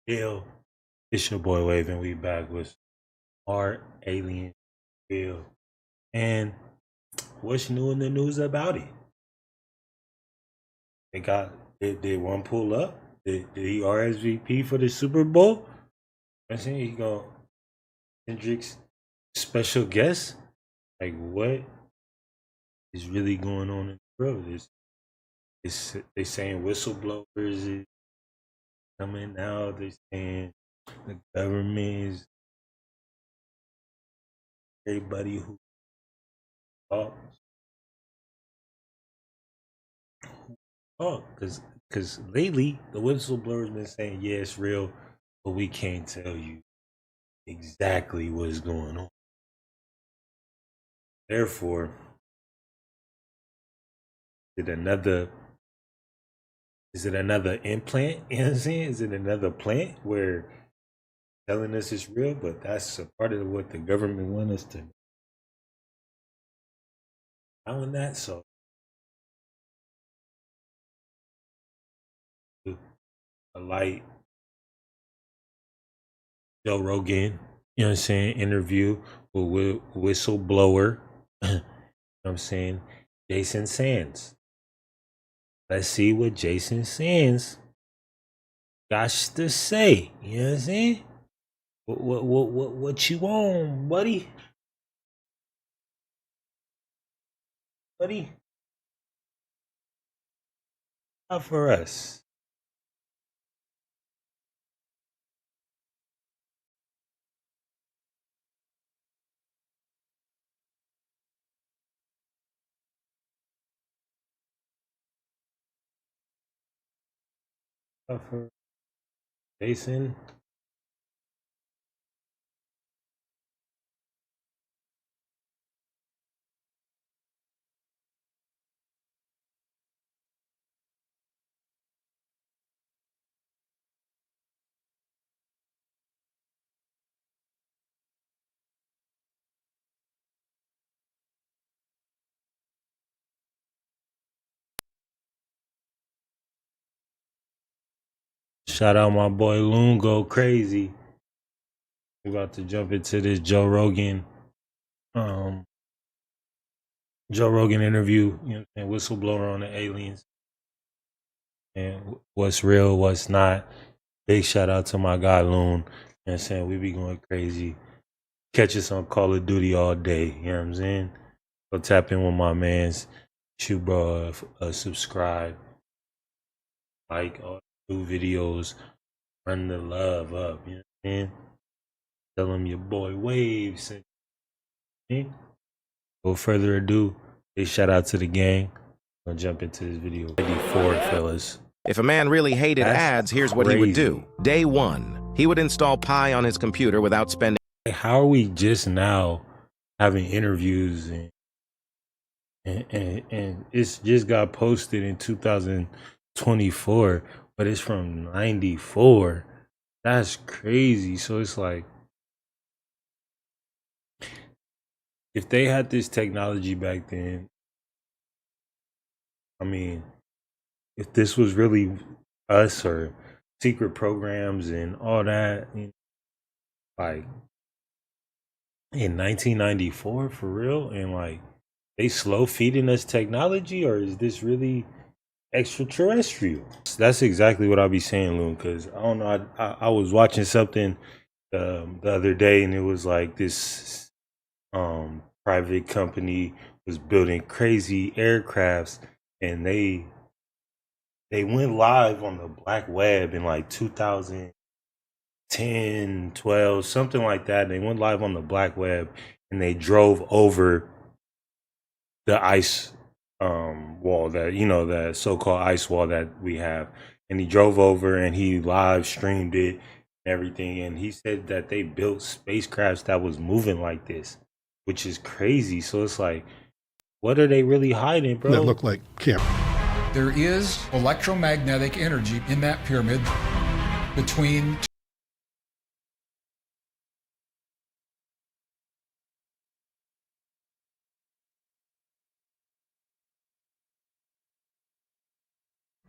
Bill, it's your boy Wave, and we back with our alien Bill. And what's new in the news about it? They got did one pull up? Did he RSVP for the Super Bowl? I think he go Hendrix special guest. Like what is really going on in the world? They saying whistleblowers is coming out. They saying the government is everybody who talks. Oh, because lately the whistleblower's been saying, yeah, it's real, but we can't tell you exactly what's going on. Therefore, is it another is it another implant? You know what I'm saying? Is it another plant where telling us it's real, but that's a part of what the government want us to know in that. So a light Joe Rogan, you know what I'm saying, interview with whistleblower, you know what I'm saying, Jason Sands. Let's see what Jason Sands got to say. You know what I'm saying? What you on, buddy? Buddy, not for us. Not for Jason. Shout out my boy Loon Go Crazy. We about to jump into this um, Joe Rogan interview. You know, and whistleblower on the aliens and what's real, what's not. Big shout out to my guy Loon. You know what I'm saying? We be going crazy. Catch us on Call of Duty all day. You know what I'm saying? Go tap in with my mans. Shoot, bro, subscribe, like all new videos, run the love up. You know what I'm saying? Tell them your boy Wave sent me. Without further ado, big shout out to the gang. I'll jump into this video. Ready for it, fellas. If a man really hated That's ads, here's what he would do. crazy. Day one, he would install Pi on his computer without spending. How are we just now having interviews and it's just got posted in 2024, but it's from 94. That's crazy. So it's like if they had this technology back then, I mean, if this was really us or secret programs and all that, you know, like in 1994 for real, and like they slow feeding us technology, or is this really extraterrestrial? That's exactly what I'll be saying, Loon. Because I don't know, I was watching something the other day, and it was like this private company was building crazy aircrafts, and they went live on the black web in like 2010, 12, something like that. They went live on the black web, and they drove over the ice wall, that you know, that so-called ice wall that we have, and he drove over and he live streamed it and everything, and he said that they built spacecrafts that was moving like this, which is crazy. So it's like, what are they really hiding, bro? That look like camp. There is electromagnetic energy in that pyramid between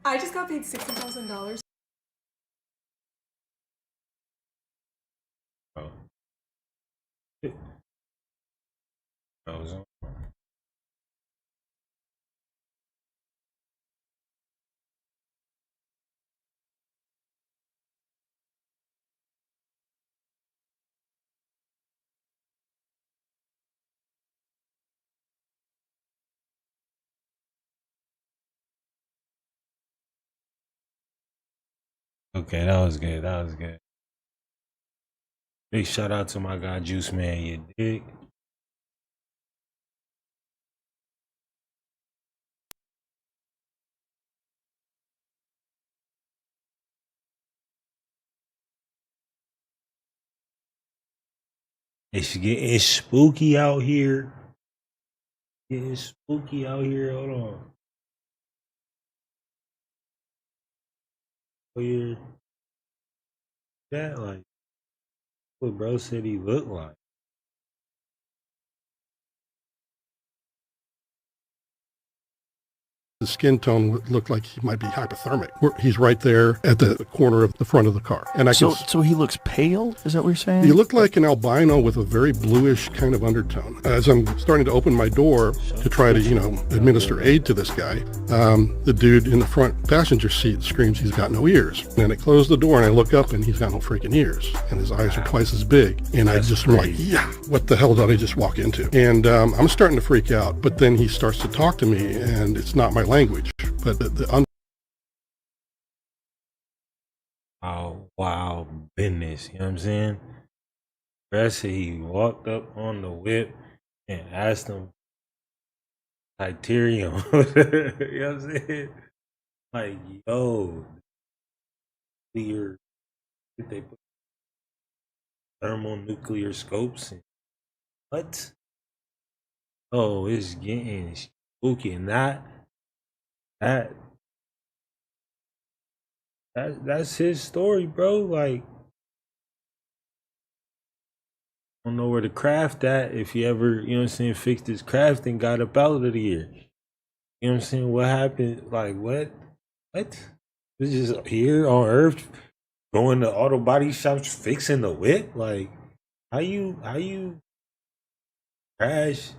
I just got paid $60,000 Okay, that was good. That was good. Big shout out to my guy Juice Man, you dig? It's getting spooky out here. Getting spooky out here. Hold on. Oh, yeah. That like what bro said he looked like. The skin tone looked like he might be hypothermic. He's right there at the corner of the front of the car. And So he looks pale? Is that what you're saying? He looked like an albino with a very bluish kind of undertone. As I'm starting to open my door to try to, administer aid to this guy, the dude in the front passenger seat screams he's got no ears. And I close the door and I look up and he's got no freaking ears. And his eyes are twice as big. And I just am like, yeah, what the hell did I just walk into? And I'm starting to freak out. But then he starts to talk to me and it's not my language. But wow, business. You know what I'm saying? Brad said he walked up on the whip and asked him Criterion. You know what I'm saying? Like, yo, did they put thermonuclear scopes and what? Oh, it's getting spooky. And that's his story, bro. Like, I don't know where the craft at. If he ever, fixed his craft and got up out of the year. You know what I'm saying? What happened? Like, what? What? It's just here on Earth, going to auto body shops, fixing the whip? Like, how you crash,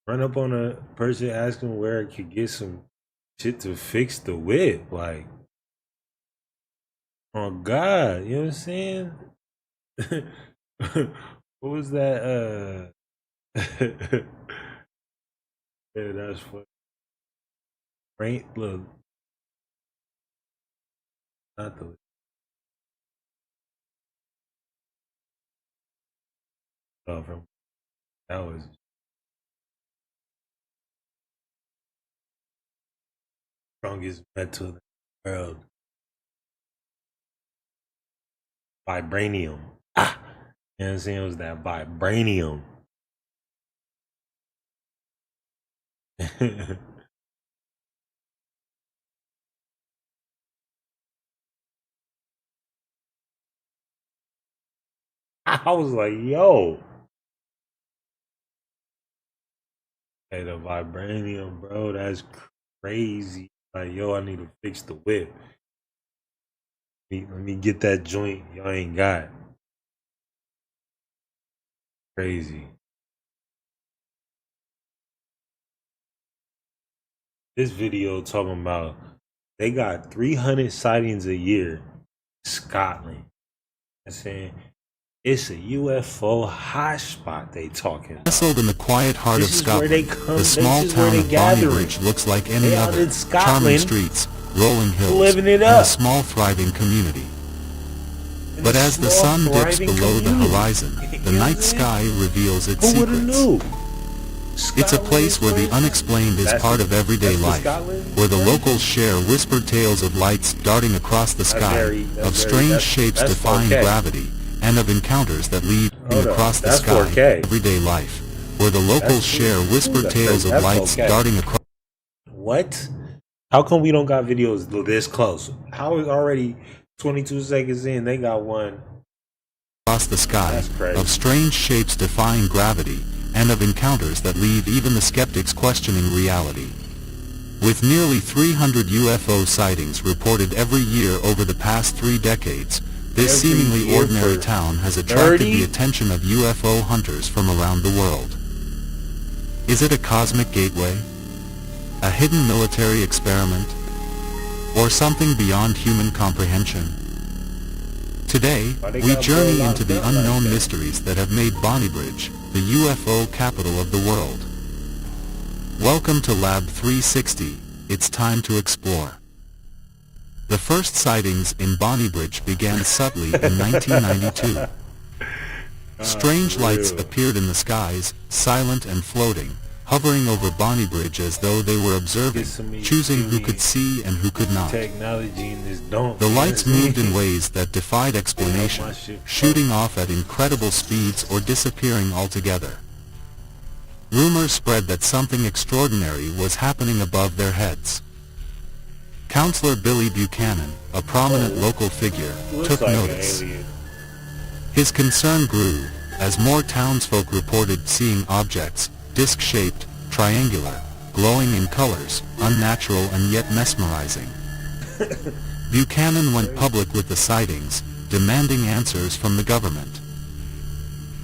run up on a person, ask them where I could get some shit to fix the whip? Like, oh God, you know what I'm saying? What was that? Yeah, that's funny. Right, look, not the from that was strongest metal in the world. Vibranium. Ah, you know what I'm saying? It was that vibranium. I was like, yo. Hey, the vibranium, bro, that's crazy. Like, yo, I need to fix the whip. Let me get that joint y'all ain't got. Crazy. This video talking about they got 300 sightings a year in Scotland. I'm saying it's a UFO hotspot they talking about. Nestled in the quiet heart of This is where Scotland, they come. the small This is where town they of gathering. Bonnybridge looks like any They out other. in Charming Scotland, streets, rolling hills, living it and up. a small thriving community. In But a as the small, sun dips thriving below the community. horizon, You the know what night I'm saying? sky reveals its Who would have secrets. knew? It's a Scotland place is where the crazy. unexplained is That's part the- of everyday that's the life, Scotland where the crazy? locals share whispered tales of lights darting across the sky, of strange shapes that's defying 4K. gravity, and of encounters that lead Hold on, across the that's sky, 4K. everyday life, where the locals That's share cool. whispered That's tales of crazy. That's lights 4K. darting across What? How come we don't got videos this close? How is already 22 seconds in? They got one. the sky, That's crazy. of strange shapes defying gravity, and of encounters that leave even the skeptics questioning reality. With nearly 300 UFO sightings reported every year over the past 3 decades, this Every seemingly year ordinary for town has attracted 30? the attention of UFO hunters from around the world. Is it a cosmic gateway? A hidden military experiment? Or something beyond human comprehension? Today, we journey into the unknown mysteries that have made Bonnybridge the UFO capital of the world. Welcome to Lab 360, it's time to explore. The first sightings in Bonnybridge began subtly in 1992. Strange lights appeared in the skies, silent and floating, hovering over Bonnybridge as though they were observing, choosing who could see and who could not. Technology in this don't. The lights moved in ways that defied explanation, shooting off at incredible speeds or disappearing altogether. Rumors spread that something extraordinary was happening above their heads. Counselor Billy Buchanan, a prominent local figure, took notice. His concern grew, as more townsfolk reported seeing objects, disc-shaped, triangular, glowing in colors, unnatural and yet mesmerizing. Buchanan went public with the sightings, demanding answers from the government.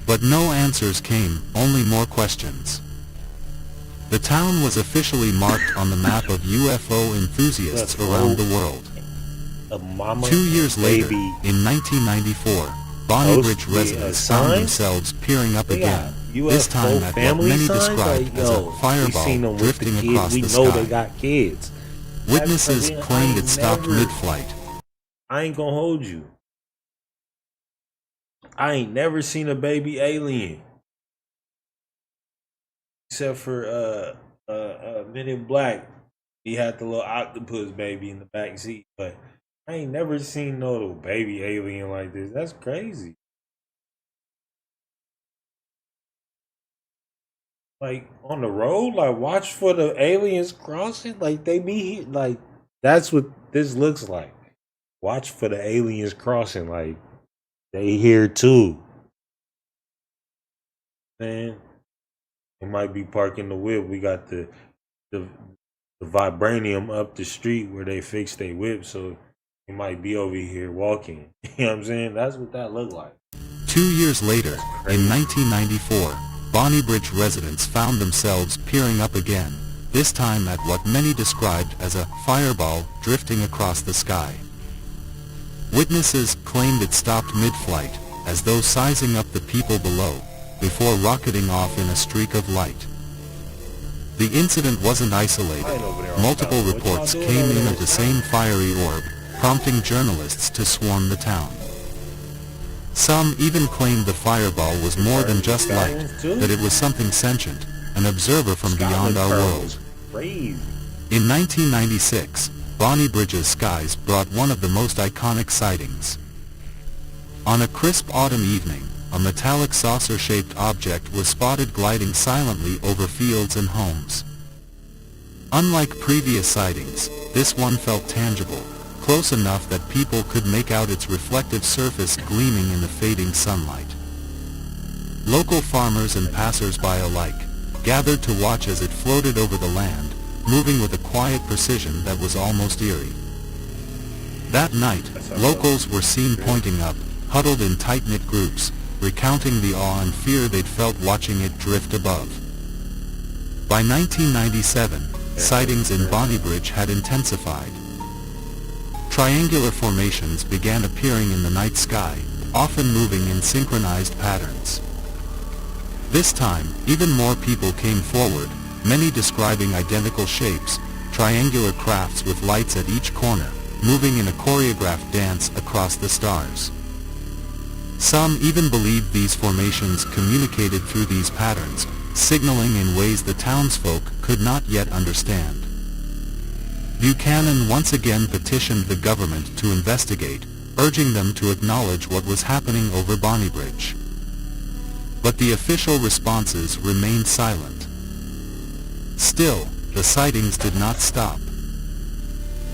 But no answers came, only more questions. The town was officially marked on the map of UFO enthusiasts around the world. 2 years later, in 1994, Bonnybridge residents found themselves peering up again, this time at what many described as a fireball drifting across the sky. Witnesses claimed it stopped mid-flight. I ain't gonna hold you. I ain't never seen a baby alien. Except for Men in Black. He had the little octopus baby in the back seat. But I ain't never seen no little baby alien like this. That's crazy. Like on the road, like watch for the aliens crossing. Like they be here. Like that's what this looks like. Watch for the aliens crossing. Like they here too. Man, they might be parking the whip. We got the vibranium up the street where they fix their whip, so they might be over here walking. You know what I'm saying? That's what that looked like. 2 years later, in 1994, Bonnybridge residents found themselves peering up again, this time at what many described as a fireball drifting across the sky. Witnesses claimed it stopped mid-flight, as though sizing up the people below, before rocketing off in a streak of light. The incident wasn't isolated. Multiple reports came in of the same fiery orb, prompting journalists to swarm the town. Some even claimed the fireball was more than just light, that it was something sentient, an observer from beyond our world. In 1996, Bonnybridge's skies brought one of the most iconic sightings. On a crisp autumn evening, a metallic saucer-shaped object was spotted gliding silently over fields and homes. Unlike previous sightings, this one felt tangible, close enough that people could make out its reflective surface gleaming in the fading sunlight. Local farmers and passers-by alike gathered to watch as it floated over the land, moving with a quiet precision that was almost eerie. That night, locals were seen pointing up, huddled in tight-knit groups, recounting the awe and fear they'd felt watching it drift above. By 1997, sightings in Bonnybridge had intensified. Triangular formations began appearing in the night sky, often moving in synchronized patterns. This time, even more people came forward, many describing identical shapes, triangular crafts with lights at each corner, moving in a choreographed dance across the stars. Some even believed these formations communicated through these patterns, signaling in ways the townsfolk could not yet understand. Buchanan once again petitioned the government to investigate, urging them to acknowledge what was happening over Bonnybridge. But the official responses remained silent. Still, the sightings did not stop.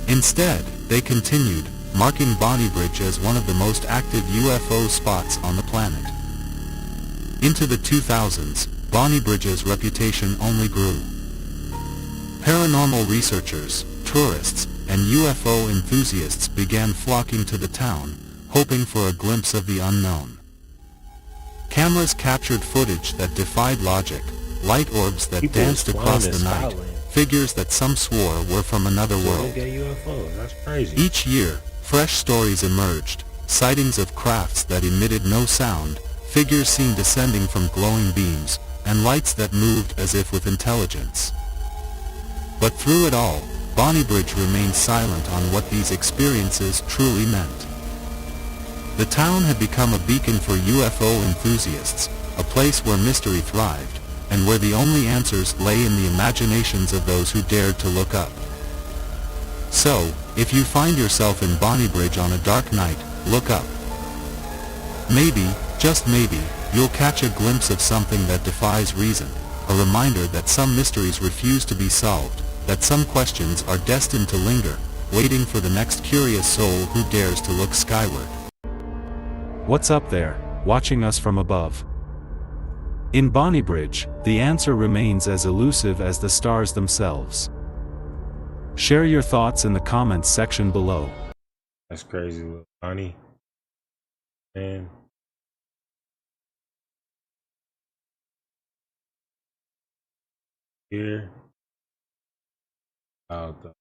Instead, they continued, marking Bonnybridge as one of the most active UFO spots on the planet. Into the 2000s, Bonnybridge's reputation only grew. Paranormal researchers, tourists, and UFO enthusiasts began flocking to the town, hoping for a glimpse of the unknown. Cameras captured footage that defied logic, light orbs that People danced was across flying the in night, Scotland. figures that some swore were from another world. Look at UFOs. That's crazy. Each year, fresh stories emerged, sightings of crafts that emitted no sound, figures seen descending from glowing beams, and lights that moved as if with intelligence. But through it all, Bonnybridge remained silent on what these experiences truly meant. The town had become a beacon for UFO enthusiasts, a place where mystery thrived, and where the only answers lay in the imaginations of those who dared to look up. So, if you find yourself in Bonnybridge on a dark night, look up. Maybe, just maybe, you'll catch a glimpse of something that defies reason, a reminder that some mysteries refuse to be solved, that some questions are destined to linger, waiting for the next curious soul who dares to look skyward. What's up there, watching us from above? In Bonnybridge, the answer remains as elusive as the stars themselves. Share your thoughts in the comments section below. That's crazy, little Bonnie. Man. Here. Out the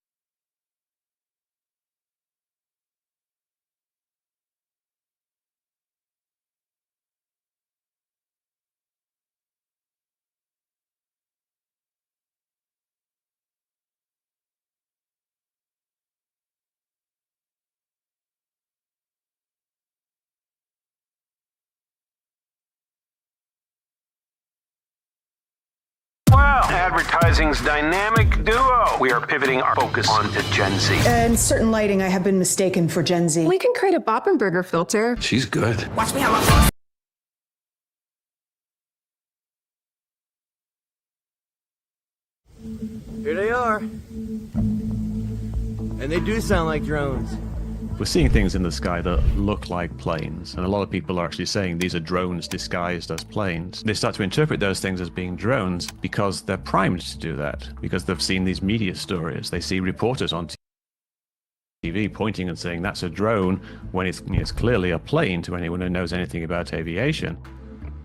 Well, advertising's dynamic duo. We are pivoting our focus onto Gen Z. In certain lighting, I have been mistaken for Gen Z. We can create a Boppenberger filter. She's good. Watch me have Here they are. And they do sound like drones. We're seeing things in the sky that look like planes, and a lot of people are actually saying these are drones disguised as planes. They start to interpret those things as being drones because they're primed to do that, because they've seen these media stories. They see reporters on TV pointing and saying that's a drone when it's clearly a plane to anyone who knows anything about aviation.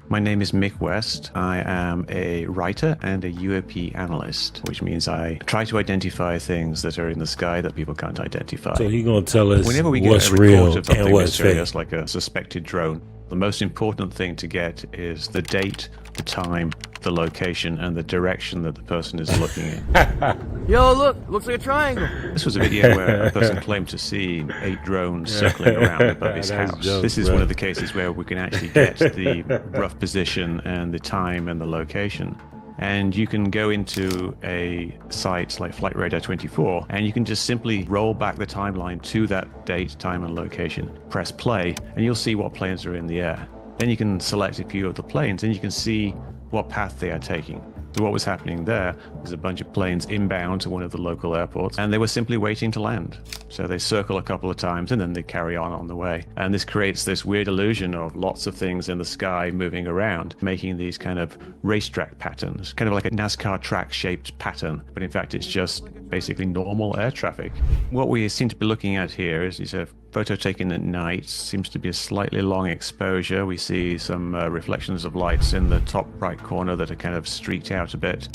My name is Mick West. I am a writer and a UAP analyst, which means I try to identify things that are in the sky that people can't identify. So he gonna tell us Whenever we get what's a report real of and something what's fake. mysterious like a suspected drone, the most important thing to get is the date, the time, the location, and the direction that the person is looking in. Yo, look, looks like a triangle. This was a video where a person claimed to see 8 drones circling around above his That's house. jokes, This is bro. one of the cases where we can actually get the rough position and the time and the location. And you can go into a site like Flight Radar 24 and you can just simply roll back the timeline to that date, time, and location. Press play and you'll see what planes are in the air. Then you can select a few of the planes and you can see what path they are taking. So what was happening there was a bunch of planes inbound to one of the local airports, and they were simply waiting to land. So they circle a couple of times and then they carry on the way. And this creates this weird illusion of lots of things in the sky moving around, making these kind of racetrack patterns, kind of like a NASCAR track shaped pattern, but in fact it's just basically normal air traffic. What we seem to be looking at here is a photo taken at night. Seems to be a slightly long exposure. We see some reflections of lights in the top right corner that are kind of streaked out a bit,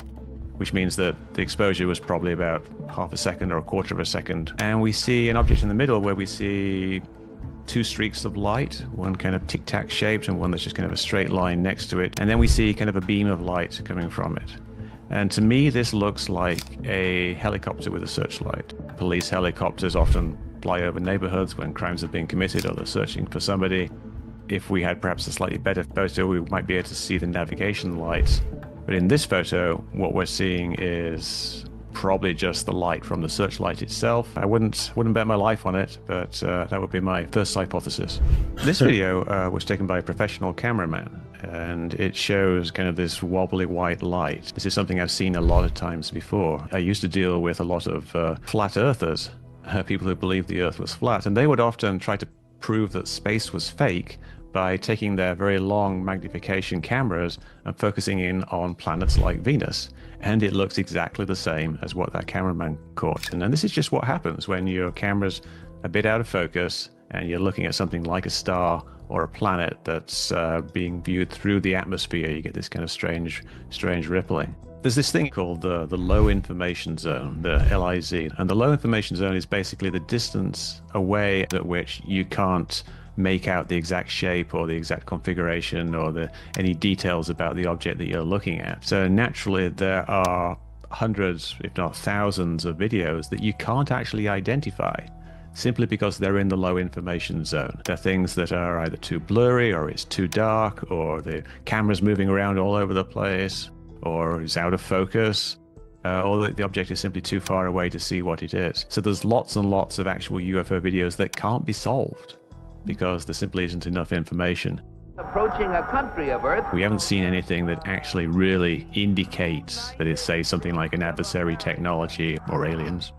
which means that the exposure was probably about half a second or a quarter of a second. And we see an object in the middle where we see 2 streaks of light, one kind of tic-tac shaped and one that's just kind of a straight line next to it. And then we see kind of a beam of light coming from it. And to me, this looks like a helicopter with a searchlight. Police helicopters often fly over neighborhoods when crimes have been committed or they're searching for somebody. If we had perhaps a slightly better photo, we might be able to see the navigation lights. But in this photo, what we're seeing is probably just the light from the searchlight itself. I wouldn't bet my life on it, but that would be my first hypothesis. This video was taken by a professional cameraman, and it shows kind of this wobbly white light. This is something I've seen a lot of times before. I used to deal with a lot of flat earthers, people who believed the earth was flat, and they would often try to prove that space was fake by taking their very long magnification cameras and focusing in on planets like Venus. And it looks exactly the same as what that cameraman caught. And then this is just what happens when your camera's a bit out of focus and you're looking at something like a star or a planet that's being viewed through the atmosphere, you get this kind of strange rippling. There's this thing called the low information zone, the LIZ, and the low information zone is basically the distance away at which you can't make out the exact shape or the exact configuration or any details about the object that you're looking at. So naturally there are hundreds, if not thousands, of videos that you can't actually identify simply because they're in the low information zone. They're things that are either too blurry, or it's too dark, or the camera's moving around all over the place, or it's out of focus, or the object is simply too far away to see what it is. So there's lots and lots of actual UFO videos that can't be solved because there simply isn't enough information. Approaching a country of Earth. We haven't seen anything that actually really indicates that it's, say, something like an adversary technology or aliens.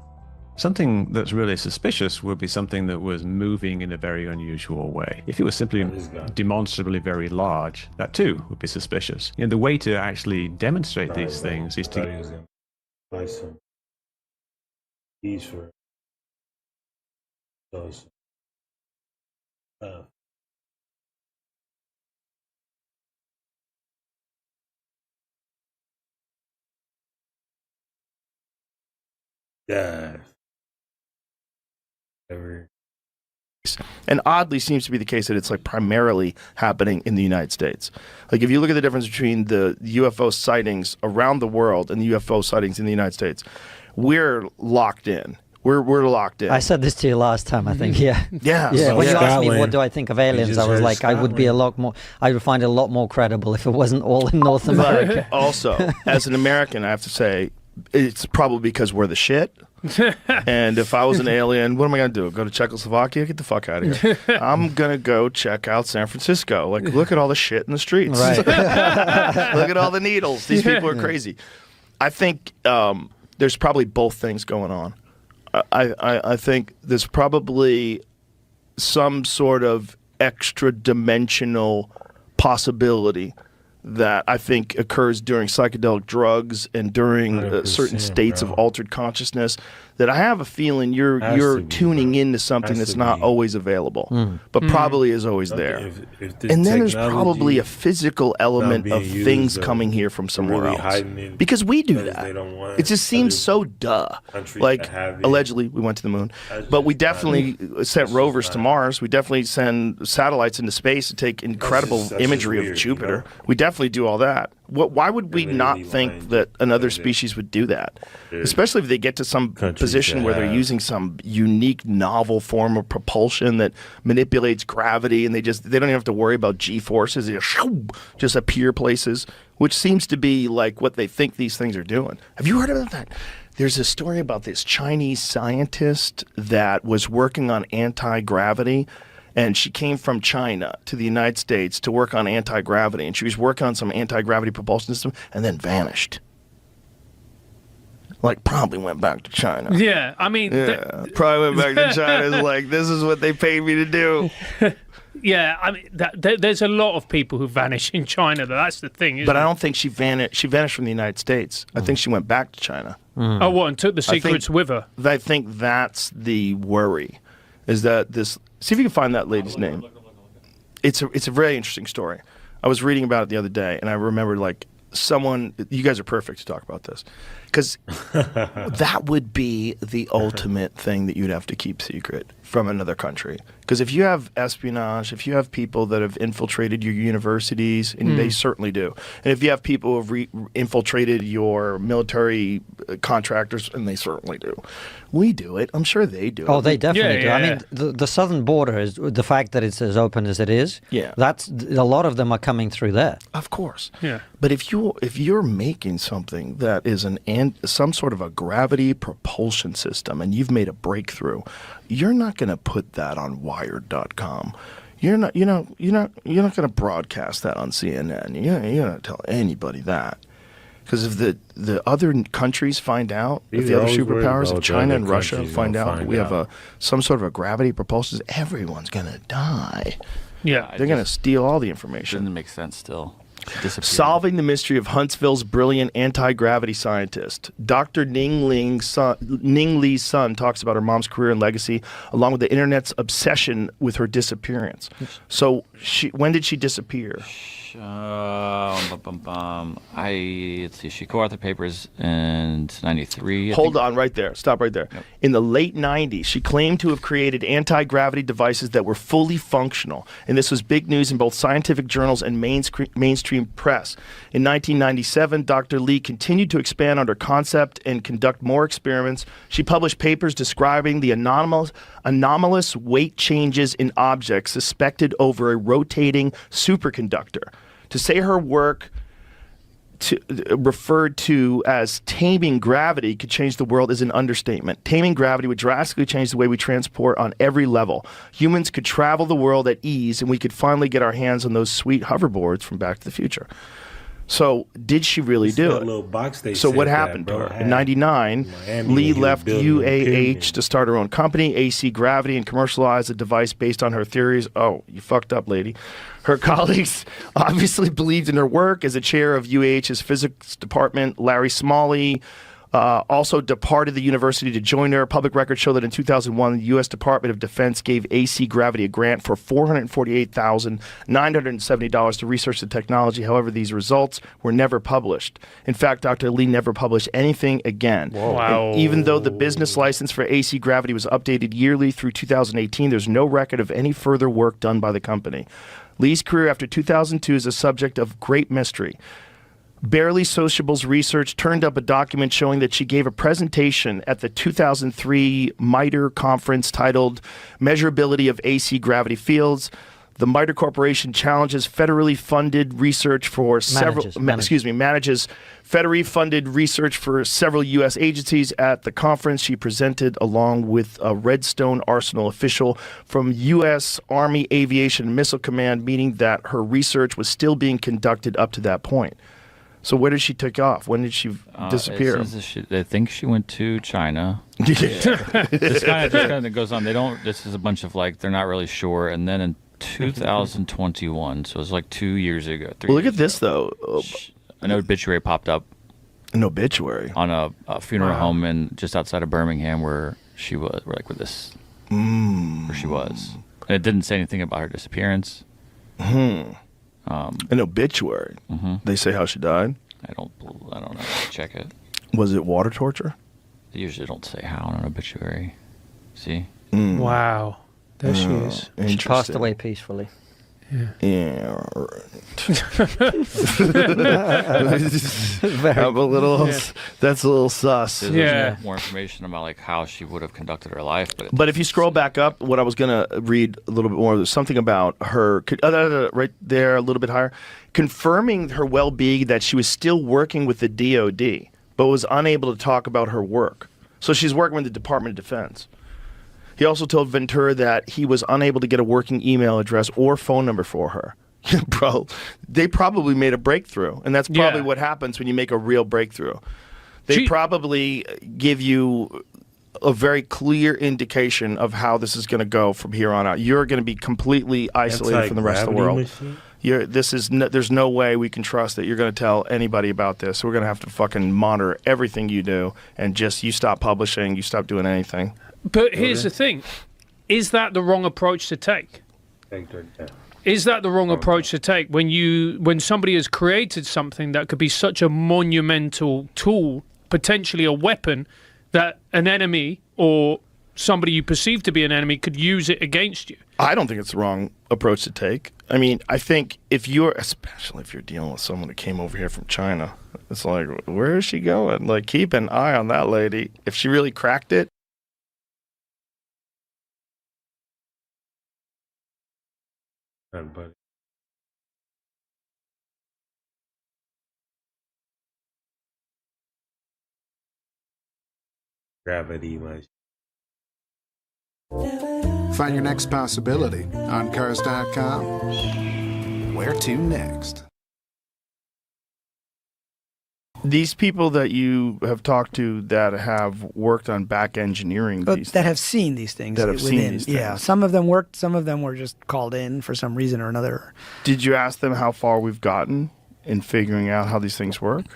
Something that's really suspicious would be something that was moving in a very unusual way. If it was simply demonstrably very large, that too would be suspicious. And the way to actually demonstrate these things is to buy some keys for those. Yeah. And oddly seems to be the case that it's like primarily happening in the United States. Like if you look at the difference between the UFO sightings around the world and the UFO sightings in the United States, we're locked in. We're locked in. I said this to you last time, I think. Yeah. Yeah. When you asked me what do I think of aliens, I was like, I would find it a lot more credible if it wasn't all in North America. Also, as an American, I have to say, it's probably because we're the shit. And if I was an alien, what am I going to do? Go to Czechoslovakia? Get the fuck out of here. I'm going to go check out San Francisco. Like, look at all the shit in the streets. Right. Look at all the needles. These people are crazy. I think there's probably both things going on. I think there's probably some sort of extra dimensional possibility that I think occurs during psychedelic drugs and during certain states of altered consciousness, that I have a feeling you're tuning into something that's not always available, but probably is always there. And then there's probably a physical element of things coming here from somewhere else. Because we do that. It just seems so duh. Like, allegedly, we went to the moon, but we definitely sent rovers to Mars. We definitely send satellites into space to take incredible imagery of Jupiter. We definitely do all that. Why would we not think that another species would do that? Especially if they get to some position where they're using some unique, novel form of propulsion that manipulates gravity, and they don't even have to worry about G-forces. They just appear places, which seems to be like what they think these things are doing. Have you heard about that? There's a story about this Chinese scientist that was working on anti-gravity. And she came from China to the United States to work on anti-gravity. And she was working on some anti-gravity propulsion system and then vanished. Like, probably went back to China. Yeah, I mean... Yeah, probably went back to China. It's like, this is what they paid me to do. Yeah, I mean, there's a lot of people who vanish in China. That's the thing, isn't But I don't think she vanished. She vanished from the United States. I think she went back to China. Oh, what, and took the secrets with her? I think that's the worry, is that this... See if you can find that lady's name. It's a very interesting story. I was reading about it the other day, and I remembered, like, someone... You guys are perfect to talk about this. Because that would be the ultimate thing that you'd have to keep secret from another country. Because if you have espionage, if you have people that have infiltrated your universities, and they certainly do, and if you have people who have infiltrated your military contractors, and they certainly do, we do it. I'm sure they do. Oh, they definitely do. I mean, the southern border is the fact that it's as open as it is. Yeah, that's a lot of them are coming through there. Of course. Yeah. But if you're making something that is some sort of a gravity propulsion system, and you've made a breakthrough, you're not going to put that on Wired.com. You're not going to broadcast that on CNN. You're not going to tell anybody that. Because if the other countries find out, if the other superpowers, if China and Russia find out that we have some sort of a gravity propulsion, everyone's going to die. Yeah. They're going to steal all the information. Doesn't make sense still. Solving the mystery of Huntsville's brilliant anti-gravity scientist. Dr. Ning Li's son talks about her mom's career and legacy, along with the internet's obsession with her disappearance. So, when did she disappear? Let's see. She co-authored papers in '93. Hold on, right there. Stop right there. Yep. In the late '90s, she claimed to have created anti-gravity devices that were fully functional, and this was big news in both scientific journals and mainstream press. In 1997, Dr. Li continued to expand on her concept and conduct more experiments. She published papers describing the anomalous weight changes in objects suspected over a rotating superconductor. To say her work referred to as taming gravity could change the world is an understatement. Taming gravity would drastically change the way we transport on every level. Humans could travel the world at ease, and we could finally get our hands on those sweet hoverboards from Back to the Future. So, did she really do it? So, what happened to her? In '99, Li left UAH to start her own company, AC Gravity, and commercialize a device based on her theories. Oh, you fucked up, lady. Her colleagues obviously believed in her work. As a chair of UAH's physics department, Larry Smalley also departed the university to join her. Public records show that in 2001, the U.S. Department of Defense gave AC Gravity a grant for $448,970 to research the technology. However, these results were never published. In fact, Dr. Li never published anything again. Wow. And even though the business license for AC Gravity was updated yearly through 2018, there's no record of any further work done by the company. Li's career after 2002 is a subject of great mystery. Barely Sociable's research turned up a document showing that she gave a presentation at the 2003 MITRE conference titled Measurability of AC Gravity Fields. The MITRE Corporation challenges federally funded research for manages federally funded research for several U.S. agencies. At the conference, she presented along with a Redstone Arsenal official from U.S. Army Aviation and Missile Command, meaning that her research was still being conducted up to that point. So where did she take off? When did she disappear? I think she went to China. This kind of goes on. This is a bunch of they're not really sure. And then in 2021, so it was 2 years ago. Well, look at this, though. An obituary popped up. An obituary? On a funeral home just outside of Birmingham where she was, where she was. And it didn't say anything about her disappearance. An obituary? They say how she died? I don't know. Check it. Was it water torture? They usually don't say how on an obituary. See? Wow. There she is. She passed away peacefully. Yeah. That's a little sus. There's more information about how she would have conducted her life, but if you scroll back up, what I was gonna read a little bit more, there's something about her right there, a little bit higher, confirming her well-being, that she was still working with the DoD, but was unable to talk about her work. So she's working with the Department of Defense. He also told Ventura that he was unable to get a working email address or phone number for her. Bro, they probably made a breakthrough, and that's probably what happens when you make a real breakthrough. They probably give you a very clear indication of how this is going to go from here on out. You're going to be completely isolated from the rest of the world. There's no way we can trust that you're going to tell anybody about this. We're going to have to fucking monitor everything you do, and just you stop publishing, you stop doing anything. But here's the thing. Is that the wrong approach to take? Is that the wrong approach to take when somebody has created something that could be such a monumental tool, potentially a weapon, that an enemy or somebody you perceive to be an enemy could use it against you? I don't think it's the wrong approach to take. I mean, I think especially if you're dealing with someone that came over here from China, it's like, where is she going? Keep an eye on that lady. If she really cracked it, buddy. Gravity was. Find your next possibility on Cars.com. Where to next? These people that you have talked to that have worked on back engineering that have seen these things. Yeah, some of them worked, some of them were just called in for some reason or another. Did you ask them how far we've gotten in figuring out how these things work?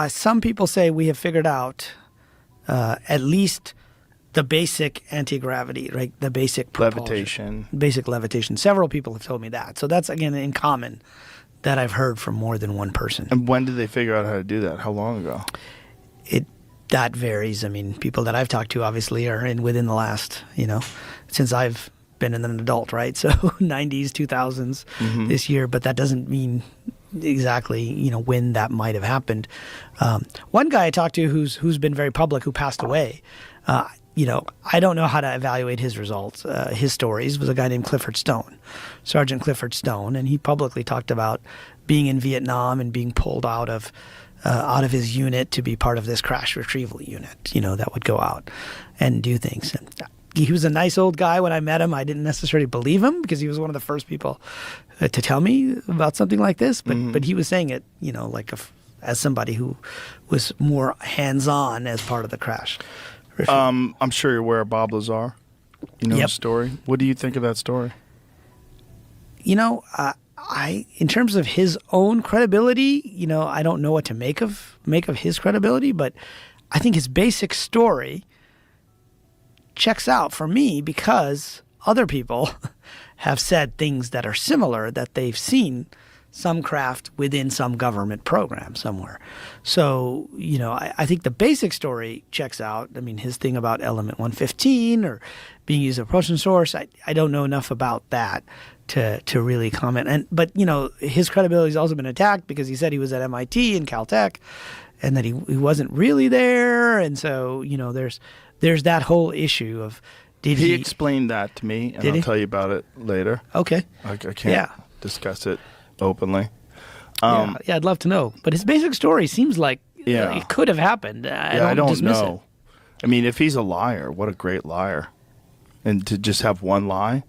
Some people say we have figured out at least the basic anti-gravity, right? The basic propulsion. Basic levitation. Several people have told me that. So that's, again, in common that I've heard from more than one person. And when did they figure out how to do that? How long ago? That varies. I mean, people that I've talked to obviously are within the last, since I've been an adult, right? So 90s, 2000s this year, but that doesn't mean exactly, when that might have happened. One guy I talked to who's been very public, who passed away, I don't know how to evaluate his results. His stories was a guy named Clifford Stone, Sergeant Clifford Stone, and he publicly talked about being in Vietnam and being pulled out of his unit to be part of this crash retrieval unit, that would go out and do things. And he was a nice old guy. When I met him, I didn't necessarily believe him because he was one of the first people to tell me about something like this. But he was saying it, as somebody who was more hands-on as part of the crash. I'm sure you're aware of Bob Lazar. You know his story. What do you think of that story? In terms of his own credibility, I don't know what to make of his credibility, but I think his basic story checks out for me because other people have said things that are similar, that they've seen some craft within some government program somewhere. So, I think the basic story checks out. I mean, his thing about element 115 or being used as a propulsion source, I don't know enough about that to really comment. But his credibility has also been attacked because he said he was at MIT and Caltech and that he wasn't really there. And so, there's that whole issue of he explained that to me, and I'll tell you about it later. Okay. I can't discuss it openly. I'd love to know. But his basic story seems like it could have happened. I don't know. I mean, if he's a liar, what a great liar. And to just have one lie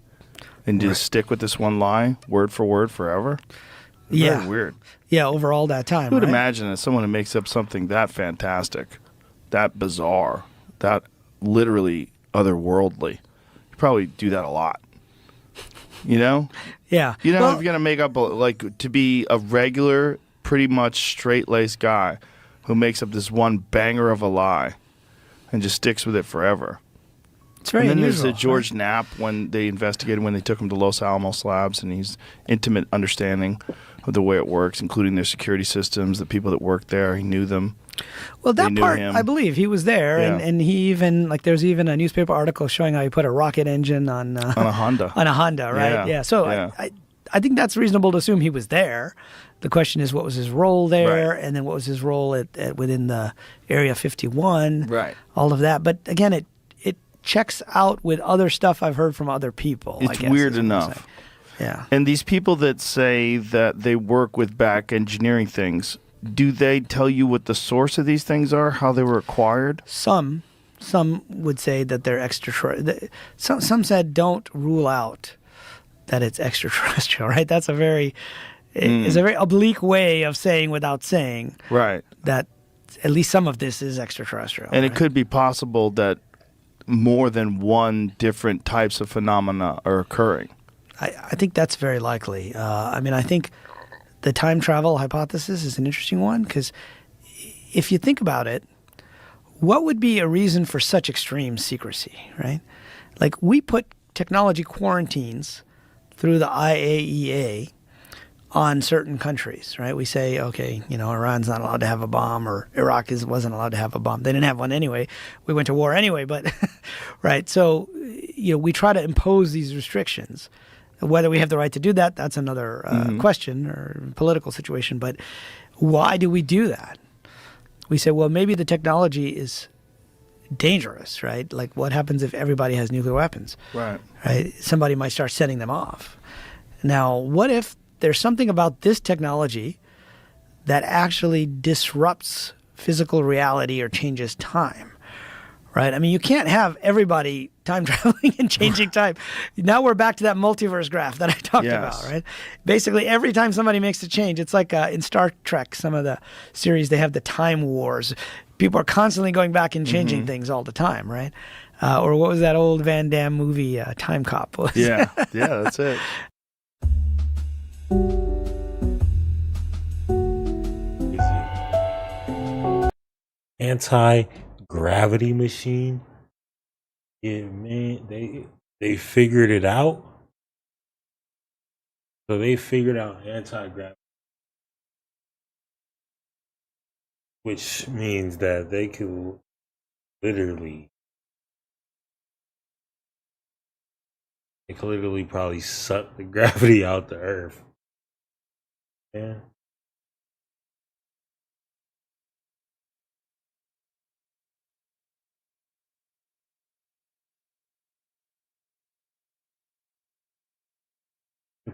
and just stick with this one lie, word for word, forever. Very weird. Yeah, over all that time. Who would imagine that someone who makes up something that fantastic, that bizarre, that literally otherworldly, you probably do that a lot. Yeah. If you're going to make up, to be a regular, pretty much straight-laced guy who makes up this one banger of a lie and just sticks with it forever. It's very unusual. And then unusual, there's the George Knapp when they investigated, when they took him to Los Alamos Labs, and he's intimate understanding of the way it works, including their security systems, the people that work there. He knew them. Well, that part, I believe, he was there, and he even, there's even a newspaper article showing how he put a rocket engine on a Honda. On a Honda, right? Yeah. So I think that's reasonable to assume he was there. The question is, what was his role there, and then what was his role at within the Area 51, right? All of that. But again, it checks out with other stuff I've heard from other people. It's weird enough. Yeah. And these people that say that they work with back engineering things, do they tell you what the source of these things are, how they were acquired? Some would say that they're extraterrestrial. Some said don't rule out that it's extraterrestrial, right? That's a very oblique way of saying without saying. Right. That at least some of this is extraterrestrial. And it could be possible that more than one different types of phenomena are occurring. I think that's very likely. I think the time travel hypothesis is an interesting one because if you think about it, what would be a reason for such extreme secrecy, right? Like we put technology quarantines through the IAEA on certain countries, right? We say, okay, Iran's not allowed to have a bomb, or Iraq wasn't allowed to have a bomb. They didn't have one anyway. We went to war anyway, but right. So, we try to impose these restrictions. Whether we have the right to do that, that's another question or political situation. But why do we do that? We say, well, maybe the technology is dangerous, right? Like what happens if everybody has nuclear weapons? Right. Right? Somebody might start setting them off. Now, what if there's something about this technology that actually disrupts physical reality or changes time? Right? I mean, you can't have everybody time traveling and changing time. Now we're back to that multiverse graph that I talked about, right? Basically, every time somebody makes a change, it's like in Star Trek, some of the series, they have the time wars. People are constantly going back and changing things all the time, right? Or what was that old Van Damme movie, Time Cop? Yeah, that's it. anti-gravity machine. Yeah, man, they figured it out. So they figured out anti-gravity, which means that they could literally, probably suck the gravity out the earth. Yeah.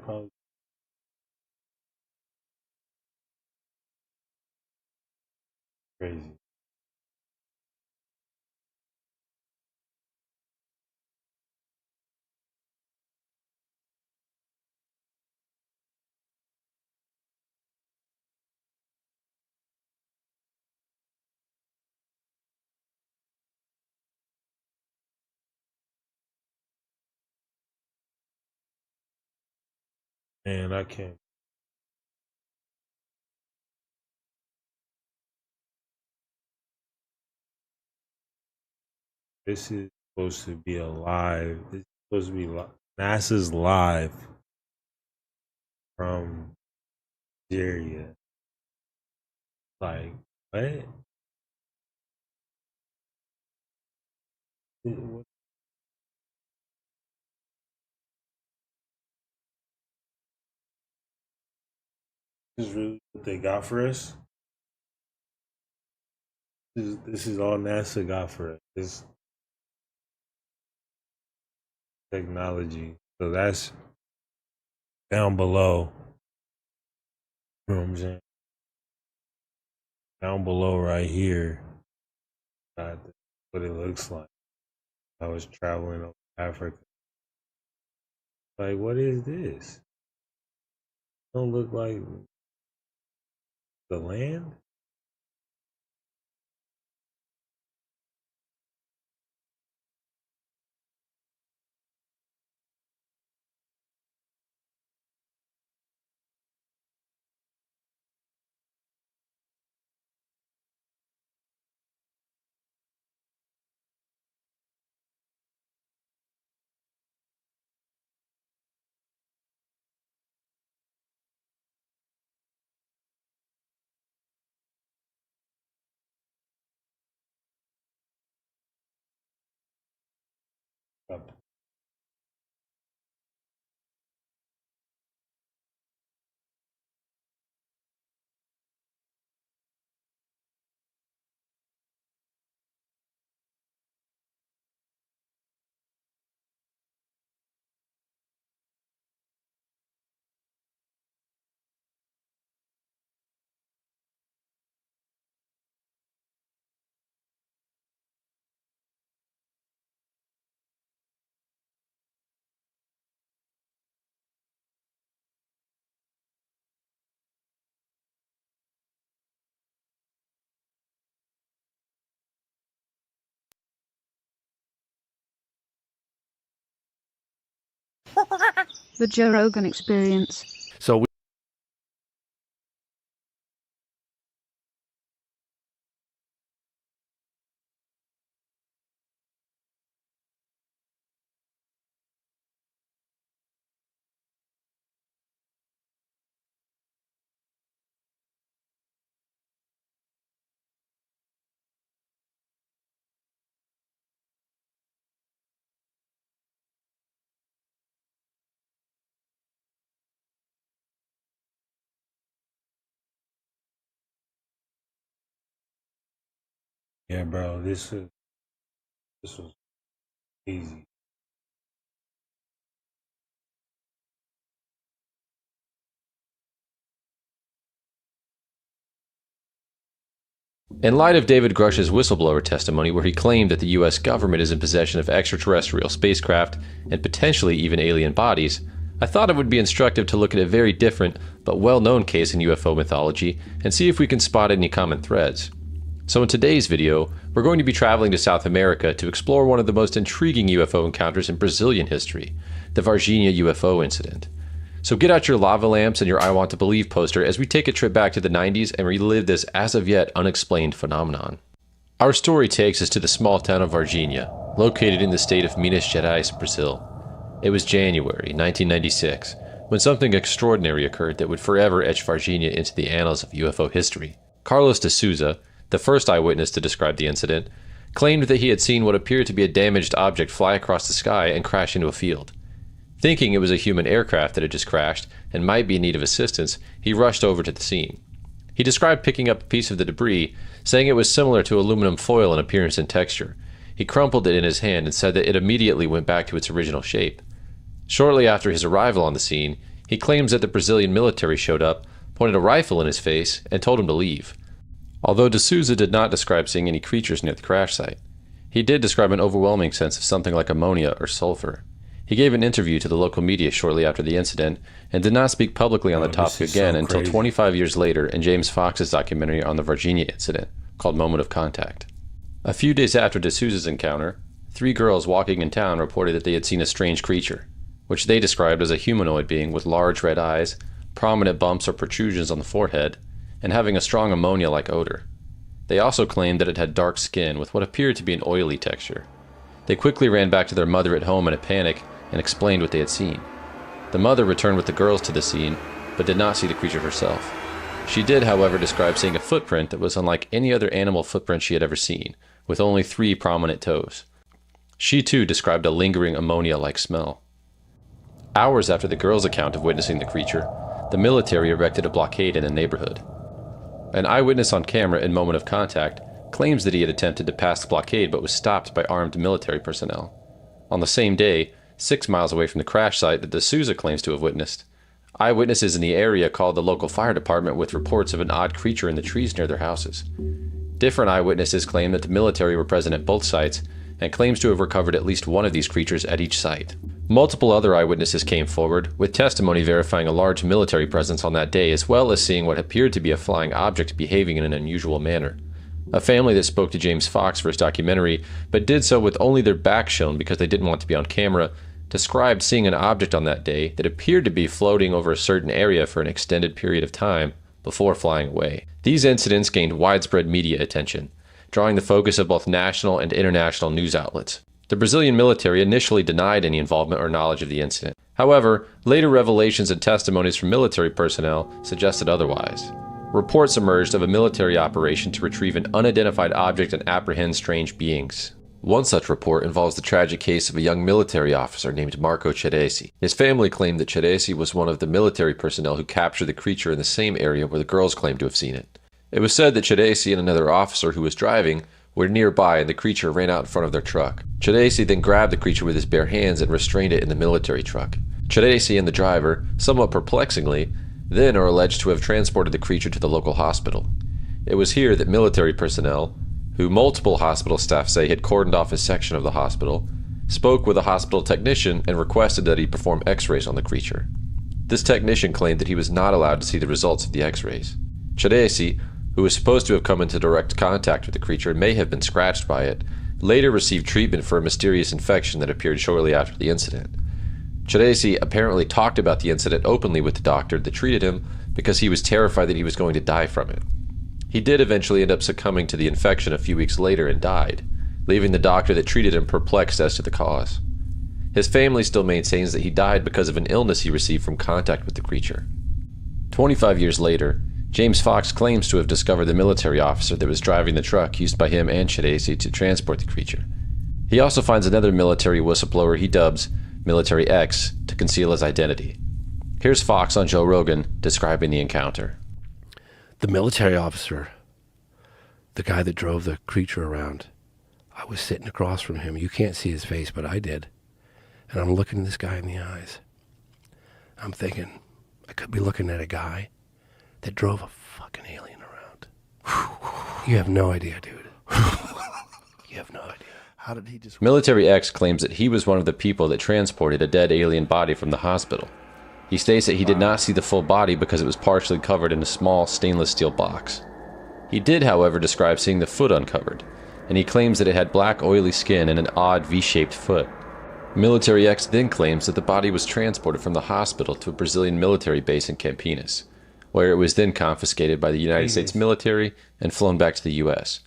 Probably crazy. Man, I can't. This is supposed to be a live. This is supposed to be NASA's live from Nigeria. Like, what? What is really what they got for us? This is all NASA got for us. This technology. So that's down below. You know what I'm saying? Down below right here. What it looks like. I was traveling over Africa. Like, what is this? Don't look like the land? The Joe Rogan Experience. So Yeah, bro, this was easy. In light of David Grush's whistleblower testimony, where he claimed that the US government is in possession of extraterrestrial spacecraft and potentially even alien bodies, I thought it would be instructive to look at a very different but well-known case in UFO mythology and see if we can spot any common threads. So in today's video, we're going to be traveling to South America to explore one of the most intriguing UFO encounters in Brazilian history, the Varginha UFO incident. So get out your lava lamps and your I Want to Believe poster as we take a trip back to the 90s and relive this as of yet unexplained phenomenon. Our story takes us to the small town of Varginha, located in the state of Minas Gerais, Brazil. It was January 1996, when something extraordinary occurred that would forever etch Varginha into the annals of UFO history. Carlos de Souza, the first eyewitness to describe the incident, claimed that he had seen what appeared to be a damaged object fly across the sky and crash into a field. Thinking it was a human aircraft that had just crashed and might be in need of assistance, he rushed over to the scene. He described picking up a piece of the debris, saying it was similar to aluminum foil in appearance and texture. He crumpled it in his hand and said that it immediately went back to its original shape. Shortly after his arrival on the scene, he claims that the Brazilian military showed up, pointed a rifle in his face, and told him to leave. Although de Souza did not describe seeing any creatures near the crash site, he did describe an overwhelming sense of something like ammonia or sulfur. He gave an interview to the local media shortly after the incident and did not speak publicly on the topic again until 25 years later in James Fox's documentary on the Varginha incident, called Moment of Contact. A few days after de Souza's encounter, 3 girls walking in town reported that they had seen a strange creature, which they described as a humanoid being with large red eyes, prominent bumps or protrusions on the forehead, and having a strong ammonia-like odor. They also claimed that it had dark skin with what appeared to be an oily texture. They quickly ran back to their mother at home in a panic and explained what they had seen. The mother returned with the girls to the scene, but did not see the creature herself. She did, however, describe seeing a footprint that was unlike any other animal footprint she had ever seen, with only 3 prominent toes. She too described a lingering ammonia-like smell. Hours after the girls' account of witnessing the creature, the military erected a blockade in the neighborhood. An eyewitness on camera in Moment of Contact claims that he had attempted to pass the blockade but was stopped by armed military personnel. On the same day, 6 miles away from the crash site that de Souza claims to have witnessed, eyewitnesses in the area called the local fire department with reports of an odd creature in the trees near their houses. Different eyewitnesses claim that the military were present at both sites and claims to have recovered at least one of these creatures at each site. Multiple other eyewitnesses came forward, with testimony verifying a large military presence on that day, as well as seeing what appeared to be a flying object behaving in an unusual manner. A family that spoke to James Fox for his documentary, but did so with only their back shown because they didn't want to be on camera, described seeing an object on that day that appeared to be floating over a certain area for an extended period of time before flying away. These incidents gained widespread media attention, drawing the focus of both national and international news outlets. The Brazilian military initially denied any involvement or knowledge of the incident. However, later revelations and testimonies from military personnel suggested otherwise. Reports emerged of a military operation to retrieve an unidentified object and apprehend strange beings. One such report involves the tragic case of a young military officer named Marco Ceresi. His family claimed that Ceresi was one of the military personnel who captured the creature in the same area where the girls claimed to have seen it. It was said that Ceresi and another officer who was driving were nearby and the creature ran out in front of their truck. Ceresi then grabbed the creature with his bare hands and restrained it in the military truck. Ceresi and the driver, somewhat perplexingly, then are alleged to have transported the creature to the local hospital. It was here that military personnel, who multiple hospital staff say had cordoned off a section of the hospital, spoke with a hospital technician and requested that he perform x-rays on the creature. This technician claimed that he was not allowed to see the results of the x-rays. Ceresi, who was supposed to have come into direct contact with the creature and may have been scratched by it, later received treatment for a mysterious infection that appeared shortly after the incident. Ceresi apparently talked about the incident openly with the doctor that treated him because he was terrified that he was going to die from it. He did eventually end up succumbing to the infection a few weeks later and died, leaving the doctor that treated him perplexed as to the cause. His family still maintains that he died because of an illness he received from contact with the creature. 25 years later, James Fox claims to have discovered the military officer that was driving the truck used by him and Ceresi to transport the creature. He also finds another military whistleblower he dubs Military X to conceal his identity. Here's Fox on Joe Rogan describing the encounter. The military officer, the guy that drove the creature around, I was sitting across from him. You can't see his face, but I did. And I'm looking this guy in the eyes. I'm thinking, I could be looking at a guy that drove a fucking alien around. You have no idea, dude. You have no idea. How did he just... Military X claims that he was one of the people that transported a dead alien body from the hospital. He states that he did not see the full body because it was partially covered in a small stainless steel box. He did, however, describe seeing the foot uncovered, and he claims that it had black oily skin and an odd V-shaped foot. Military X then claims that the body was transported from the hospital to a Brazilian military base in Campinas, where it was then confiscated by the United States military and flown back to the U.S.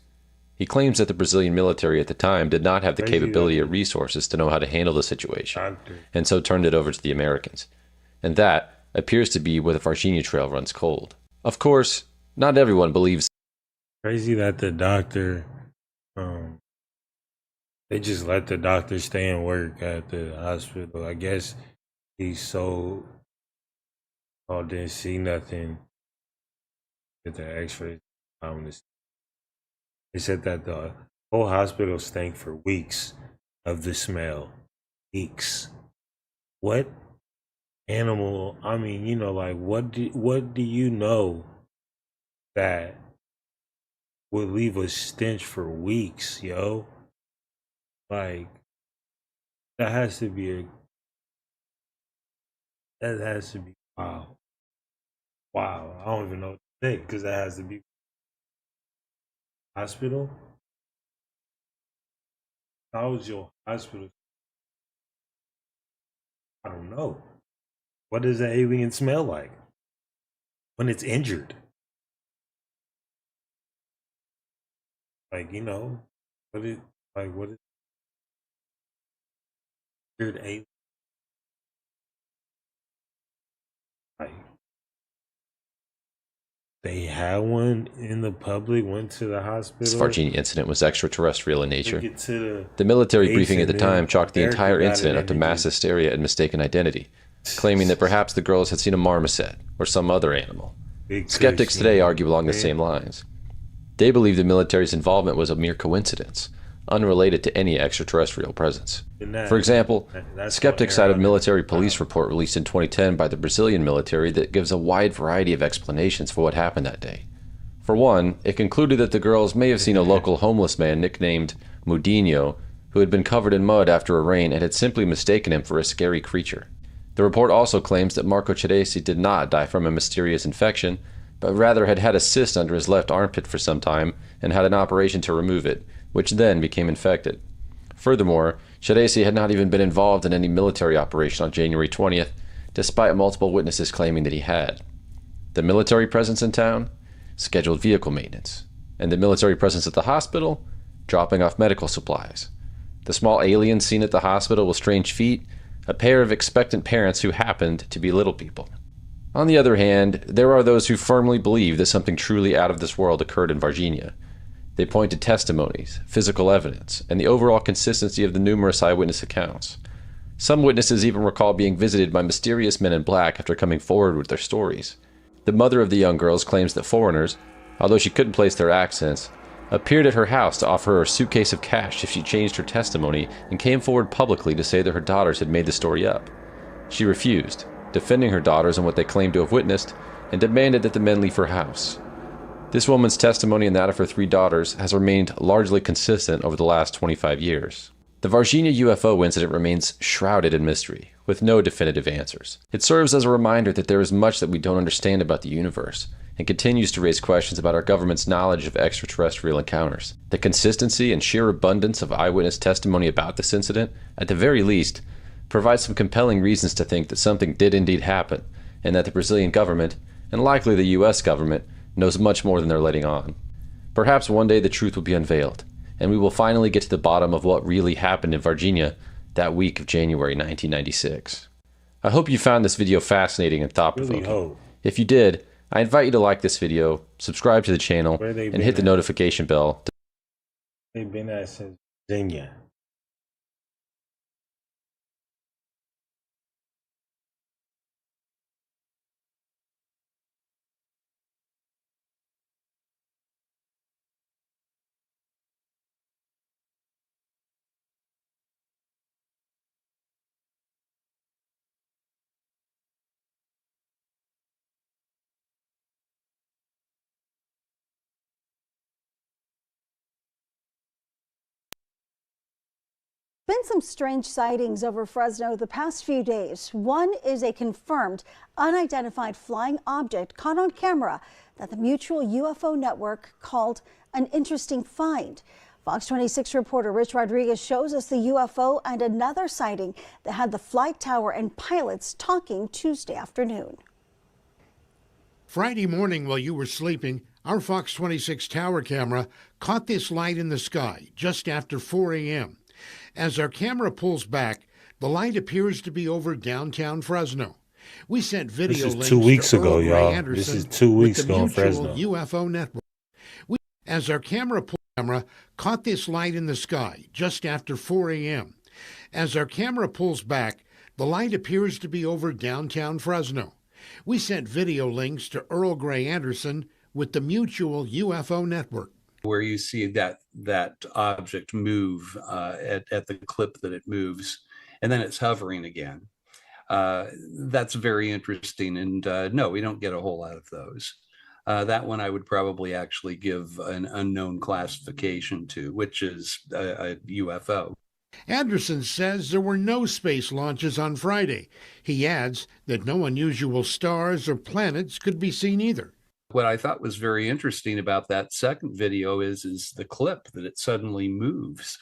He claims that the Brazilian military at the time did not have the capability or resources to know how to handle the situation, and so turned it over to the Americans. And that appears to be where the Varginha Trail runs cold. Of course, not everyone believes. Crazy that the doctor, they just let the doctor stay and work at the hospital. I guess he's so, didn't see nothing with the x-rays. They said that the whole hospital stank for weeks of the smell. Weeks. What animal? I mean, you know, like what do you know that would leave a stench for weeks, yo? Like that has to be wow. Wow. I don't even know what to think because that has to be hospital. How is your hospital? I don't know. What does an alien smell like when it's injured? Like, you know, what is injured alien? Like, they had one in the public, went to the hospital. This Varginha incident was extraterrestrial in nature. The military briefing at the time chalked the entire incident up to mass hysteria and mistaken identity, claiming that perhaps the girls had seen a marmoset or some other animal. Skeptics today argue along the same lines. They believe the military's involvement was a mere coincidence, unrelated to any extraterrestrial presence. For example, skeptics cite a military police report released in 2010 by the Brazilian military that gives a wide variety of explanations for what happened that day. For one, it concluded that the girls may have seen a local homeless man nicknamed Mudinho, who had been covered in mud after a rain and had simply mistaken him for a scary creature. The report also claims that Marco Cheresi did not die from a mysterious infection, but rather had had a cyst under his left armpit for some time and had an operation to remove it, which then became infected. Furthermore, Cheresi had not even been involved in any military operation on January 20th, despite multiple witnesses claiming that he had. The military presence in town? Scheduled vehicle maintenance. And the military presence at the hospital? Dropping off medical supplies. The small alien seen at the hospital with strange feet? A pair of expectant parents who happened to be little people. On the other hand, there are those who firmly believe that something truly out of this world occurred in Varginha. They point to testimonies, physical evidence, and the overall consistency of the numerous eyewitness accounts. Some witnesses even recall being visited by mysterious men in black after coming forward with their stories. The mother of the young girls claims that foreigners, although she couldn't place their accents, appeared at her house to offer her a suitcase of cash if she changed her testimony and came forward publicly to say that her daughters had made the story up. She refused, defending her daughters and what they claimed to have witnessed, and demanded that the men leave her house. This woman's testimony and that of her 3 daughters has remained largely consistent over the last 25 years. The Varginha UFO incident remains shrouded in mystery, with no definitive answers. It serves as a reminder that there is much that we don't understand about the universe, and continues to raise questions about our government's knowledge of extraterrestrial encounters. The consistency and sheer abundance of eyewitness testimony about this incident, at the very least, provides some compelling reasons to think that something did indeed happen, and that the Brazilian government, and likely the US government, knows much more than they're letting on. Perhaps one day the truth will be unveiled, and we will finally get to the bottom of what really happened in Varginha that week of January 1996. I hope you found this video fascinating and thought-provoking. If you did, I invite you to like this video, subscribe to the channel, and hit the notification bell. They've been at since Virginia. Been some strange sightings over Fresno the past few days. One is a confirmed unidentified flying object caught on camera that the Mutual UFO Network called an interesting find. Fox 26 reporter Rich Rodriguez shows us the UFO and another sighting that had the flight tower and pilots talking Tuesday afternoon. Friday morning while you were sleeping, Our Fox 26 tower camera caught this light in the sky just after 4 a.m. As our camera pulls back, the light appears to be over downtown Fresno. We sent video This is links 2 weeks to ago, Earl Grey y'all. Anderson This is 2 weeks with the ago in Mutual Fresno. UFO Network. As our camera caught this light in the sky just after 4 a.m. As our camera pulls back, the light appears to be over downtown Fresno. We sent video links to Earl Grey Anderson with the Mutual UFO Network. Where you see that object move at the clip that it moves, and then it's hovering again. That's very interesting, and no, we don't get a whole lot of those. That one I would probably actually give an unknown classification to, which is a UFO. Anderson says there were no space launches on Friday. He adds that no unusual stars or planets could be seen either. What I thought was very interesting about that second video is the clip that it suddenly moves.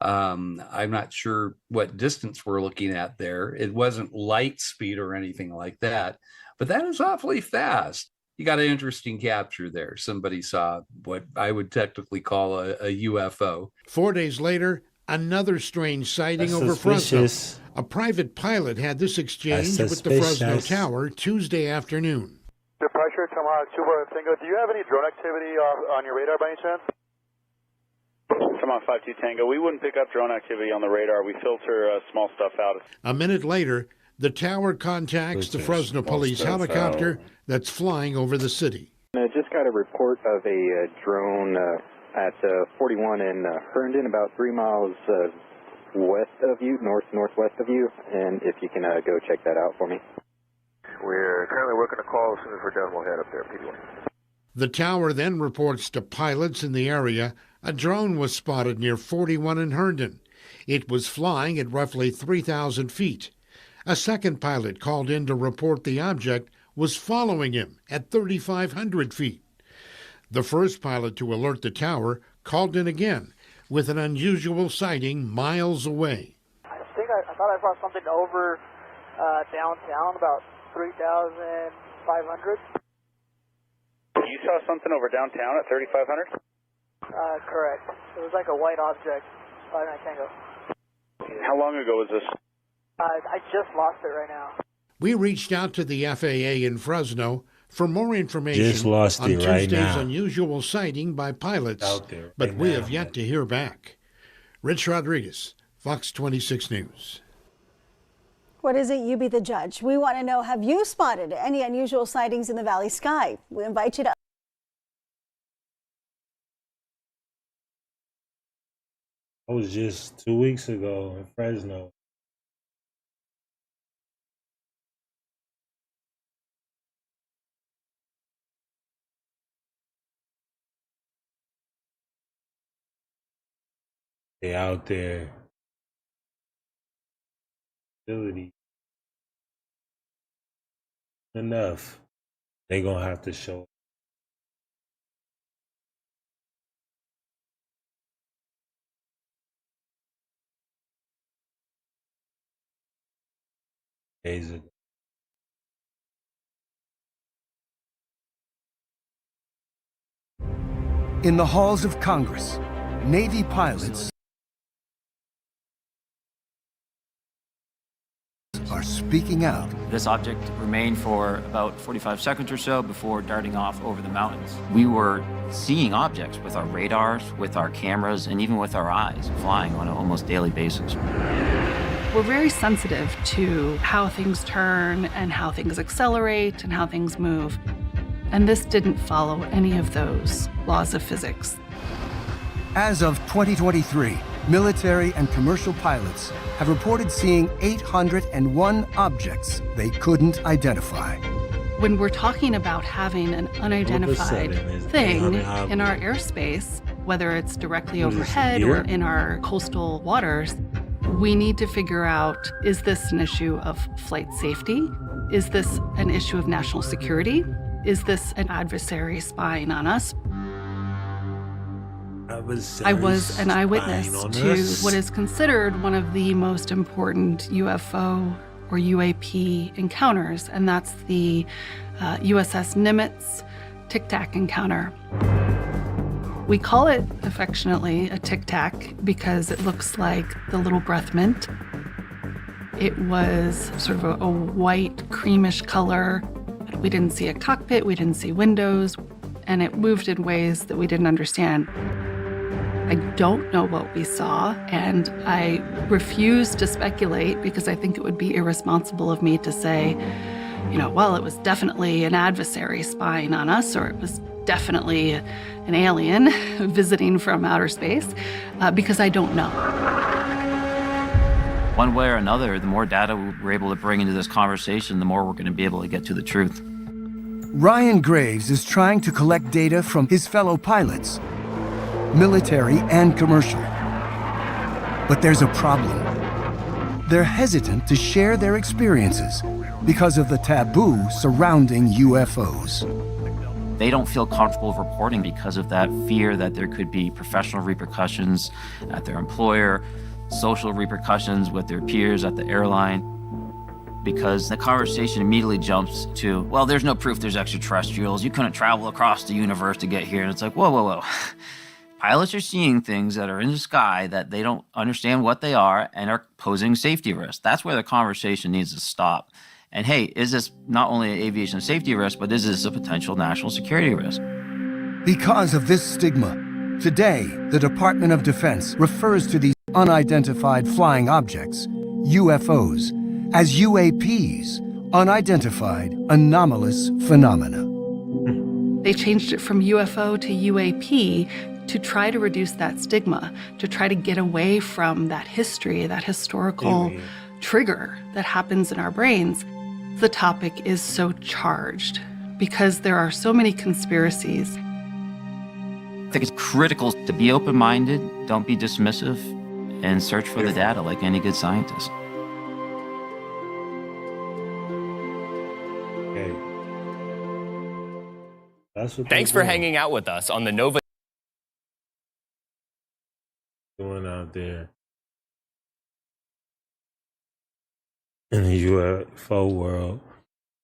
I'm not sure what distance we're looking at there. It wasn't light speed or anything like that, but that is awfully fast. You got an interesting capture there. Somebody saw what I would technically call a UFO. 4 days later, another strange sighting over Fresno. A private pilot had this exchange with the Fresno Tower Tuesday afternoon. The pressure, Tomahawk 2 Tango. Do you have any drone activity on your radar by any chance? Tomahawk 52 Tango. We wouldn't pick up drone activity on the radar. We filter small stuff out. A minute later, the tower contacts the Fresno police helicopter that's flying over the city. I just got a report of a drone at 41 in Herndon, about 3 miles west of you, northwest of you, and if you can go check that out for me. We're currently working a call. As soon as we're done, we'll head up there, PD1. The tower then reports to pilots in the area a drone was spotted near 41 in Herndon. It was flying at roughly 3,000 feet. A second pilot called in to report the object was following him at 3,500 feet. The first pilot to alert the tower called in again with an unusual sighting miles away. I thought I saw something over downtown, about 3,500. You saw something over downtown at 3,500? Correct. It was like a white object. I Tango. How long ago was this? I just lost it right now. We reached out to the FAA in Fresno for more information Just lost on it right Tuesday's now. unusual sighting by pilots, Out there but right we now, have yet to hear back. Rich Rodriguez, Fox 26 News. What is it? You be the judge. We want to know, have you spotted any unusual sightings in the valley sky? We invite you to That was just 2 weeks ago in Fresno. They out there. Ability. Enough. They gonna have to show. Days ago. In the halls of Congress, Navy pilots are speaking out. This object remained for about 45 seconds or so before darting off over the mountains. We were seeing objects with our radars, with our cameras, and even with our eyes flying on an almost daily basis. We're very sensitive to how things turn and how things accelerate and how things move. And this didn't follow any of those laws of physics. As of 2023, military and commercial pilots have reported seeing 801 objects they couldn't identify. When we're talking about having an unidentified thing in our airspace, whether it's directly overhead or in our coastal waters, we need to figure out, is this an issue of flight safety? Is this an issue of national security? Is this an adversary spying on us? I was an eyewitness to what is considered one of the most important UFO or UAP encounters, and that's the USS Nimitz Tic Tac encounter. We call it affectionately a Tic Tac because it looks like the little breath mint. It was sort of a white, creamish color. We didn't see a cockpit, we didn't see windows, and it moved in ways that we didn't understand. I don't know what we saw, and I refuse to speculate because I think it would be irresponsible of me to say, well, it was definitely an adversary spying on us, or it was definitely an alien visiting from outer space, because I don't know. One way or another, the more data we're able to bring into this conversation, the more we're going to be able to get to the truth. Ryan Graves is trying to collect data from his fellow pilots, military and commercial. But there's a problem. They're hesitant to share their experiences because of the taboo surrounding UFOs. They don't feel comfortable reporting because of that fear that there could be professional repercussions at their employer, social repercussions with their peers at the airline, because the conversation immediately jumps to, well, there's no proof there's extraterrestrials. You couldn't travel across the universe to get here. And it's like, whoa. Pilots are seeing things that are in the sky that they don't understand what they are and are posing safety risks. That's where the conversation needs to stop. And hey, is this not only an aviation safety risk, but is this a potential national security risk? Because of this stigma, today, the Department of Defense refers to these unidentified flying objects, UFOs, as UAPs, unidentified anomalous phenomena. They changed it from UFO to UAP to try to reduce that stigma, to try to get away from that history, that historical trigger that happens in our brains. The topic is so charged because there are so many conspiracies. I think it's critical to be open-minded, don't be dismissive, and search for the data like any good scientist. Okay. That's what Thanks for hanging out with us on the Nova. Doing out there in the UFO world.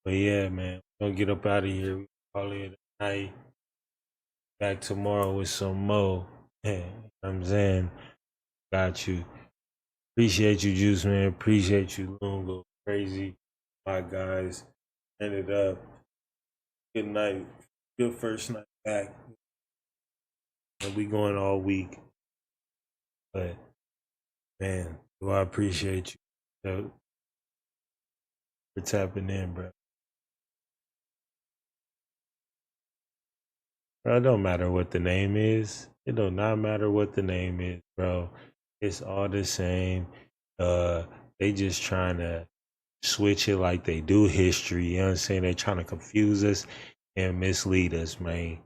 But yeah, man, we're gonna get up out of here. We call it a night. Back tomorrow with some more. Yeah, you know what I'm saying? Got you. Appreciate you, Juice Man. Appreciate you, Loon. Go crazy. My guys. Ended up. Good night. Good first night back. And we going all week. But man, I appreciate you for tapping in, bro. Bro, it don't matter what the name is. It do not matter what the name is, bro. It's all the same. They just trying to switch it like they do history. You know what I'm saying? They trying to confuse us and mislead us, man.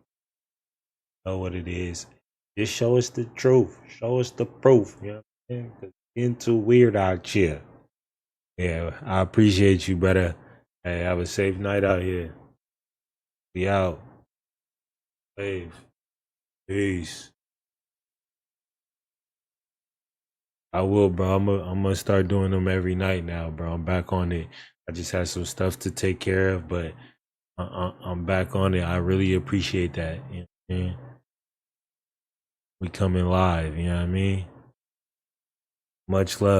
Know what it is. Just show us the truth. Show us the proof. You know what I'm saying? 'Cause it's getting too weird out here. Yeah, I appreciate you, brother. Hey, have a safe night out here. Be out. Safe. Peace. I will, bro. I'm gonna start doing them every night now, bro. I'm back on it. I just had some stuff to take care of, but I'm back on it. I really appreciate that. You know what I mean? We coming live, you know what I mean? Much love.